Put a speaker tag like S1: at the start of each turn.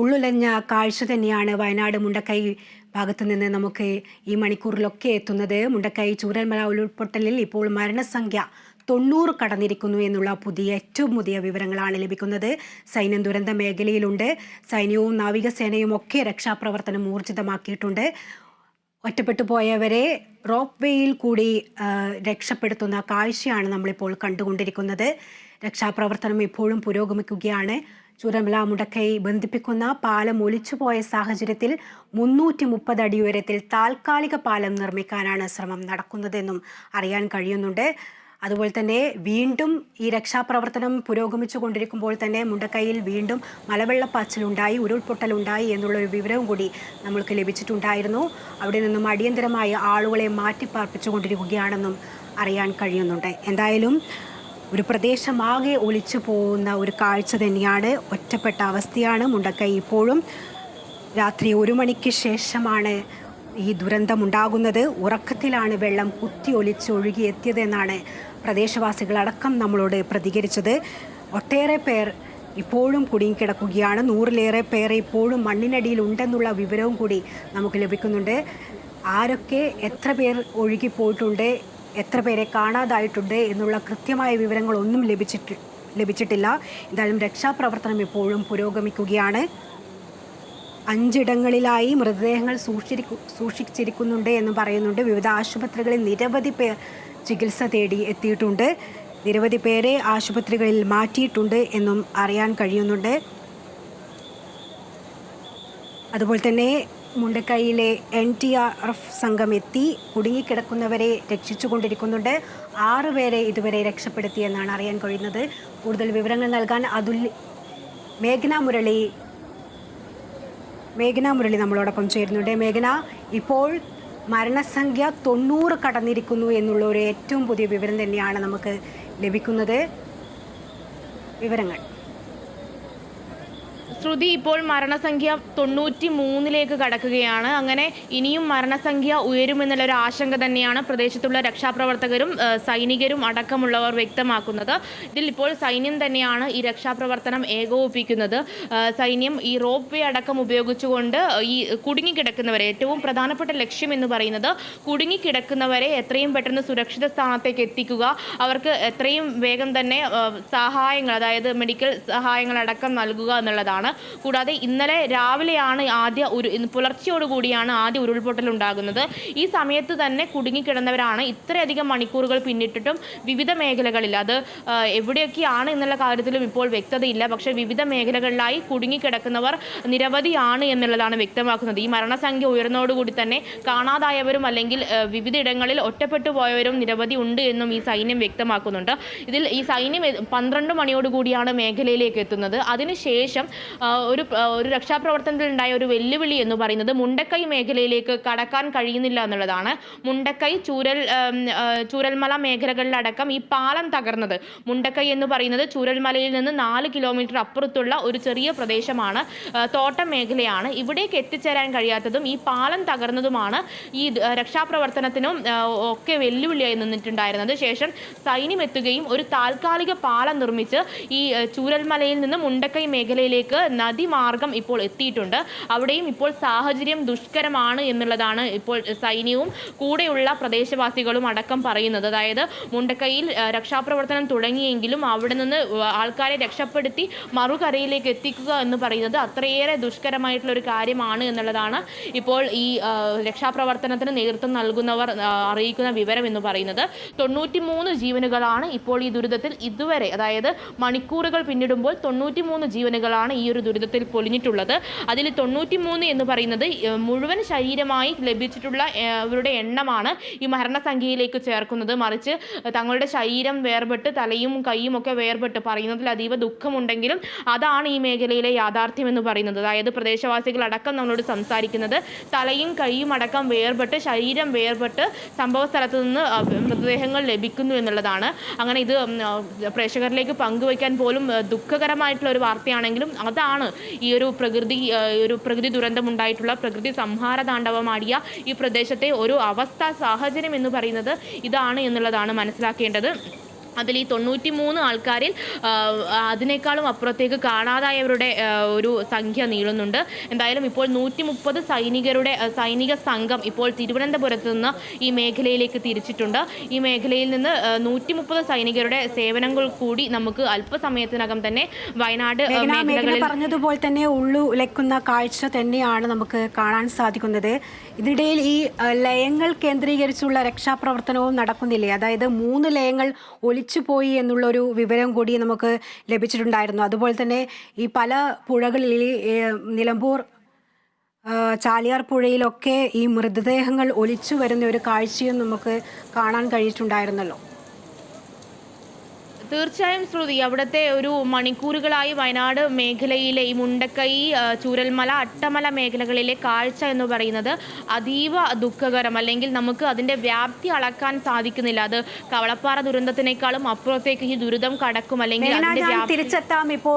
S1: ഉള്ളുലഞ്ഞ കാഴ്ച തന്നെയാണ് വയനാട് മുണ്ടക്കൈ ഭാഗത്തു നിന്ന് നമുക്ക് ഈ മണിക്കൂറിലൊക്കെ എത്തുന്നത്. മുണ്ടക്കൈ ചൂരൽമല ഉരുൾപൊട്ടലിൽ ഇപ്പോൾ മരണസംഖ്യ 90 കടന്നിരിക്കുന്നു എന്നുള്ള ഏറ്റവും പുതിയ വിവരങ്ങളാണ് ലഭിക്കുന്നത്. സൈന്യം ദുരന്ത മേഖലയിലുണ്ട്. സൈന്യവും നാവികസേനയും ഒക്കെ രക്ഷാപ്രവർത്തനം ഊർജിതമാക്കിയിട്ടുണ്ട്. ഒറ്റപ്പെട്ടു പോയവരെ റോപ്പ് വേയിൽ കൂടി രക്ഷപ്പെടുത്തുന്ന കാഴ്ചയാണ് നമ്മളിപ്പോൾ കണ്ടുകൊണ്ടിരിക്കുന്നത്. രക്ഷാപ്രവർത്തനം ഇപ്പോഴും പുരോഗമിക്കുകയാണ്. ചൂരൽമല മുണ്ടക്കൈ ബന്ധിപ്പിക്കുന്ന പാലം ഒലിച്ചുപോയ സാഹചര്യത്തിൽ 330 അടി ഉയരത്തിൽ താൽക്കാലിക പാലം നിർമ്മിക്കാനാണ് ശ്രമം നടക്കുന്നതെന്നും അറിയാൻ കഴിയുന്നുണ്ട്. അതുപോലെ തന്നെ വീണ്ടും ഈ രക്ഷാപ്രവർത്തനം പുരോഗമിച്ചു കൊണ്ടിരിക്കുമ്പോൾ തന്നെ മുണ്ടക്കൈയിൽ വീണ്ടും മലവെള്ളപ്പാച്ചിലുണ്ടായി, ഉരുൾപൊട്ടലുണ്ടായി എന്നുള്ള ഒരു വിവരവും കൂടി നമ്മൾക്ക് ലഭിച്ചിട്ടുണ്ടായിരുന്നു. അവിടെ നിന്നും അടിയന്തരമായി ആളുകളെ മാറ്റിപ്പാർപ്പിച്ചുകൊണ്ടിരിക്കുകയാണെന്നും അറിയാൻ കഴിയുന്നുണ്ട്. എന്തായാലും ഒരു പ്രദേശമാകെ ഒലിച്ചു പോകുന്ന ഒരു കാഴ്ച തന്നെയാണ്. ഒറ്റപ്പെട്ട അവസ്ഥയാണ് മുണ്ടക്കൈ. ഇപ്പോഴും രാത്രി 1 മണിക്ക് ശേഷമാണ് ഈ ദുരന്തമുണ്ടാകുന്നത്. ഉറക്കത്തിലാണ് വെള്ളം കുത്തി ഒലിച്ച് ഒഴുകിയെത്തിയതെന്നാണ് പ്രദേശവാസികളടക്കം നമ്മളോട് പ്രതികരിച്ചത്. ഒട്ടേറെ പേർ ഇപ്പോഴും കുടുങ്ങിക്കിടക്കുകയാണ്. 100-ലേറെ പേർ ഇപ്പോഴും മണ്ണിനടിയിൽ ഉണ്ടെന്നുള്ള വിവരവും കൂടി നമുക്ക് ലഭിക്കുന്നുണ്ട്. ആരൊക്കെ എത്ര പേർ ഒഴുകിപ്പോയിട്ടുണ്ട്, എത്ര പേരെ കാണാതായിട്ടുണ്ട് എന്നുള്ള കൃത്യമായ വിവരങ്ങളൊന്നും ലഭിച്ചിട്ടില്ല. എന്തായാലും രക്ഷാപ്രവർത്തനം ഇപ്പോഴും പുരോഗമിക്കുകയാണ്. 5 ഇടങ്ങളിലായി മൃതദേഹങ്ങൾ സൂക്ഷിച്ചിരിക്കുന്നുണ്ട് എന്ന് പറയുന്നുണ്ട്. വിവിധ ആശുപത്രികളിൽ നിരവധി പേർ ചികിത്സ തേടി എത്തിയിട്ടുണ്ട്. നിരവധി പേരെ ആശുപത്രികളിൽ മാറ്റിയിട്ടുണ്ട് എന്നും അറിയാൻ കഴിയുന്നുണ്ട്. അതുപോലെ തന്നെ മുണ്ടക്കൈയിലെ NDRF സംഘം എത്തി കുടുങ്ങിക്കിടക്കുന്നവരെ രക്ഷിച്ചുകൊണ്ടിരിക്കുന്നുണ്ട്. 6 പേരെ ഇതുവരെ രക്ഷപ്പെടുത്തിയെന്നാണ് അറിയാൻ കഴിയുന്നത്. കൂടുതൽ വിവരങ്ങൾ നൽകാൻ മേഘന മുരളി നമ്മളോടൊപ്പം ചേരുന്നുണ്ട്. മേഘന, ഇപ്പോൾ മരണസംഖ്യ 90 കടന്നിരിക്കുന്നു എന്നുള്ള ഒരു ഏറ്റവും പുതിയ വിവരം തന്നെയാണ് നമുക്ക് ലഭിക്കുന്നത്. വിവരങ്ങൾ
S2: ശ്രുതി, ഇപ്പോൾ മരണസംഖ്യ 93ലേക്ക് കടക്കുകയാണ്. അങ്ങനെ ഇനിയും മരണസംഖ്യ ഉയരുമെന്നുള്ളൊരു ആശങ്ക തന്നെയാണ് പ്രദേശത്തുള്ള രക്ഷാപ്രവർത്തകരും സൈനികരും അടക്കമുള്ളവർ വ്യക്തമാക്കുന്നത്. ഇതിൽ ഇപ്പോൾ സൈന്യം തന്നെയാണ് ഈ രക്ഷാപ്രവർത്തനം ഏകോപിപ്പിക്കുന്നത്. സൈന്യം ഈ റോപ്പ് വേ അടക്കം ഉപയോഗിച്ചുകൊണ്ട് ഈ കുടുങ്ങിക്കിടക്കുന്നവരെ, ഏറ്റവും പ്രധാനപ്പെട്ട ലക്ഷ്യം എന്ന് പറയുന്നത് കുടുങ്ങിക്കിടക്കുന്നവരെ എത്രയും പെട്ടെന്ന് സുരക്ഷിത സ്ഥാനത്തേക്ക് എത്തിക്കുക, അവർക്ക് എത്രയും വേഗം തന്നെ സഹായങ്ങൾ, അതായത് മെഡിക്കൽ സഹായങ്ങൾ അടക്കം നൽകുക എന്നുള്ളതാണ്. കൂടാതെ ഇന്നലെ രാവിലെയാണ് പുലർച്ചയോടുകൂടിയാണ് ആദ്യ ഉരുൾപൊട്ടൽ ഉണ്ടാകുന്നത്. ഈ സമയത്ത് തന്നെ കുടുങ്ങിക്കിടന്നവരാണ്. ഇത്രയധികം മണിക്കൂറുകൾ പിന്നിട്ടിട്ടും വിവിധ മേഖലകളിൽ, അത് എവിടെയൊക്കെയാണ് എന്നുള്ള കാര്യത്തിലും ഇപ്പോൾ വ്യക്തതയില്ല. പക്ഷേ വിവിധ മേഖലകളിലായി കുടുങ്ങിക്കിടക്കുന്നവർ നിരവധിയാണ് എന്നുള്ളതാണ് വ്യക്തമാക്കുന്നത്. ഈ മരണസംഖ്യ ഉയർന്നതോടുകൂടി തന്നെ കാണാതായവരും അല്ലെങ്കിൽ വിവിധ ഇടങ്ങളിൽ ഒറ്റപ്പെട്ടു പോയവരും നിരവധി ഉണ്ട് എന്നും ഈ സൈന്യം വ്യക്തമാക്കുന്നുണ്ട്. ഇതിൽ ഈ സൈന്യം 12 മണിയോടുകൂടിയാണ് മേഖലയിലേക്ക് എത്തുന്നത്. അതിനുശേഷം ഒരു രക്ഷാപ്രവർത്തനത്തിൽ ഉണ്ടായ ഒരു വെല്ലുവിളി എന്ന് പറയുന്നത് മുണ്ടക്കൈ മേഖലയിലേക്ക് കടക്കാൻ കഴിയുന്നില്ല എന്നുള്ളതാണ്. മുണ്ടക്കൈ ചൂരൽമല മേഖലകളിലടക്കം ഈ പാലം തകർന്നത്, മുണ്ടക്കൈ എന്ന് പറയുന്നത് ചൂരൽമലയിൽ നിന്ന് 4 കിലോമീറ്റർ അപ്പുറത്തുള്ള ഒരു ചെറിയ പ്രദേശമാണ്, തോട്ടം മേഖലയാണ്. ഇവിടേക്ക് എത്തിച്ചേരാൻ കഴിയാത്തതും ഈ പാലം തകർന്നതുമാണ് ഈ രക്ഷാപ്രവർത്തനത്തിനും ഒക്കെ വെല്ലുവിളിയായി നിന്നിട്ടുണ്ടായിരുന്നത്. ശേഷം സൈന്യം എത്തുകയും ഒരു താൽക്കാലിക പാലം നിർമ്മിച്ച് ഈ ചൂരൽമലയിൽ നിന്ന് മുണ്ടക്കൈ മേഖലയിലേക്ക് നദിമാർഗം ഇപ്പോൾ എത്തിയിട്ടുണ്ട്. അവിടെയും ഇപ്പോൾ സാഹചര്യം ദുഷ്കരമാണ് എന്നുള്ളതാണ് ഇപ്പോൾ സൈന്യവും കൂടെയുള്ള പ്രദേശവാസികളും അടക്കം പറയുന്നത്. അതായത് മുണ്ടക്കൈയിൽ രക്ഷാപ്രവർത്തനം തുടങ്ങിയെങ്കിലും അവിടെ നിന്ന് ആൾക്കാരെ രക്ഷപ്പെടുത്തി മറുകരയിലേക്ക് എത്തിക്കുക എന്ന് പറയുന്നത് അത്രയേറെ ദുഷ്കരമായിട്ടുള്ള ഒരു കാര്യമാണ് എന്നുള്ളതാണ് ഇപ്പോൾ ഈ രക്ഷാപ്രവർത്തനത്തിന് നേതൃത്വം നൽകുന്നവർ അറിയിക്കുന്ന വിവരം എന്ന് പറയുന്നത്. 93 ജീവനുകളാണ് ഇപ്പോൾ ഈ ദുരിതത്തിൽ ഇതുവരെ, അതായത് മണിക്കൂറുകൾ പിന്നിടുമ്പോൾ 93 ജീവനുകളാണ് ഈ ഒരു ദുരിതത്തിൽ പൊലിഞ്ഞിട്ടുള്ളത്. അതിൽ 93 എന്ന് പറയുന്നത് മുഴുവൻ ശരീരമായി ലഭിച്ചിട്ടുള്ള അവരുടെ എണ്ണമാണ് ഈ മരണസംഖ്യയിലേക്ക് ചേർക്കുന്നത്. മറിച്ച് തങ്ങളുടെ ശരീരം വേർപെട്ട് തലയും കൈയും ഒക്കെ വേർപെട്ട് പറയുന്നതിൽ അതീവ ദുഃഖമുണ്ടെങ്കിലും അതാണ് ഈ മേഖലയിലെ യാഥാർത്ഥ്യം എന്ന് പറയുന്നത്. അതായത് പ്രദേശവാസികൾ അടക്കം നമ്മളോട് സംസാരിക്കുന്നത് തലയും കൈയും അടക്കം വേർപെട്ട്, ശരീരം വേർപെട്ട് സംഭവ സ്ഥലത്ത് നിന്ന് മൃതദേഹങ്ങൾ ലഭിക്കുന്നു എന്നുള്ളതാണ്. അങ്ങനെ ഇത് പ്രേക്ഷകരിലേക്ക് പങ്കുവയ്ക്കാൻ പോലും ദുഃഖകരമായിട്ടുള്ള ഒരു വാർത്തയാണെങ്കിലും അതാണ് ഈ ഒരു പ്രകൃതി ദുരന്തമുണ്ടായിട്ടുള്ള, പ്രകൃതി സംഹാര താണ്ഡവമാടിയ ഈ പ്രദേശത്തെ ഒരു അവസ്ഥ, സാഹചര്യം എന്ന് പറയുന്നത് ഇതാണ് എന്നുള്ളതാണ് മനസ്സിലാക്കേണ്ടത്. അതിൽ ഈ 93 ആൾക്കാരിൽ അതിനേക്കാളും അപ്പുറത്തേക്ക് കാണാതായവരുടെ ഒരു സംഖ്യ നീളുന്നുണ്ട്. എന്തായാലും ഇപ്പോൾ 130 സൈനിക സംഘം ഇപ്പോൾ തിരുവനന്തപുരത്ത് നിന്ന് ഈ മേഖലയിലേക്ക് തിരിച്ചിട്ടുണ്ട്. ഈ മേഖലയിൽ നിന്ന് 130 സൈനികരുടെ സേവനങ്ങൾ കൂടി നമുക്ക് അല്പസമയത്തിനകം തന്നെ വയനാട് മേഖലകളിൽ
S1: പറഞ്ഞതുപോലെ തന്നെ ഉള്ളുലയ്ക്കുന്ന കാഴ്ച തന്നെയാണ് നമുക്ക് കാണാൻ സാധിക്കുന്നത്. ഇതിനിടയിൽ ഈ ലയങ്ങൾ കേന്ദ്രീകരിച്ചുള്ള രക്ഷാപ്രവർത്തനവും നടക്കുന്നില്ലേ? അതായത് 3 ലയങ്ങൾ ഒലിച്ചുപോയി എന്നുള്ളൊരു വിവരം കൂടി നമുക്ക് ലഭിച്ചിട്ടുണ്ടായിരുന്നു. അതുപോലെ തന്നെ ഈ പല പുഴകളിൽ നിലമ്പൂർ ചാലിയാർ പുഴയിലൊക്കെ ഈ മൃതദേഹങ്ങൾ ഒലിച്ചു വരുന്ന ഒരു കാഴ്ചയും നമുക്ക് കാണാൻ കഴിഞ്ഞിട്ടുണ്ടായിരുന്നല്ലോ.
S2: തീർച്ചയായും ശ്രുതി, അവിടുത്തെ ഒരു മണിക്കൂറുകളായി വയനാട് മേഖലയിലെ ഈ മുണ്ടക്കൈ, ചൂരൽമല, അട്ടമല മേഖലകളിലെ കാഴ്ച എന്ന് പറയുന്നത് അതീവ ദുഃഖകരം. അല്ലെങ്കിൽ നമുക്ക് അതിൻ്റെ വ്യാപ്തി അളക്കാൻ സാധിക്കുന്നില്ല. അത് കവളപ്പാറ ദുരന്തത്തിനേക്കാളും അപ്പുറത്തേക്ക് ഈ ദുരിതം കടക്കും അല്ലെങ്കിൽ അതിൻ്റെ
S1: തിരിച്ചെത്താം ഇപ്പോൾ.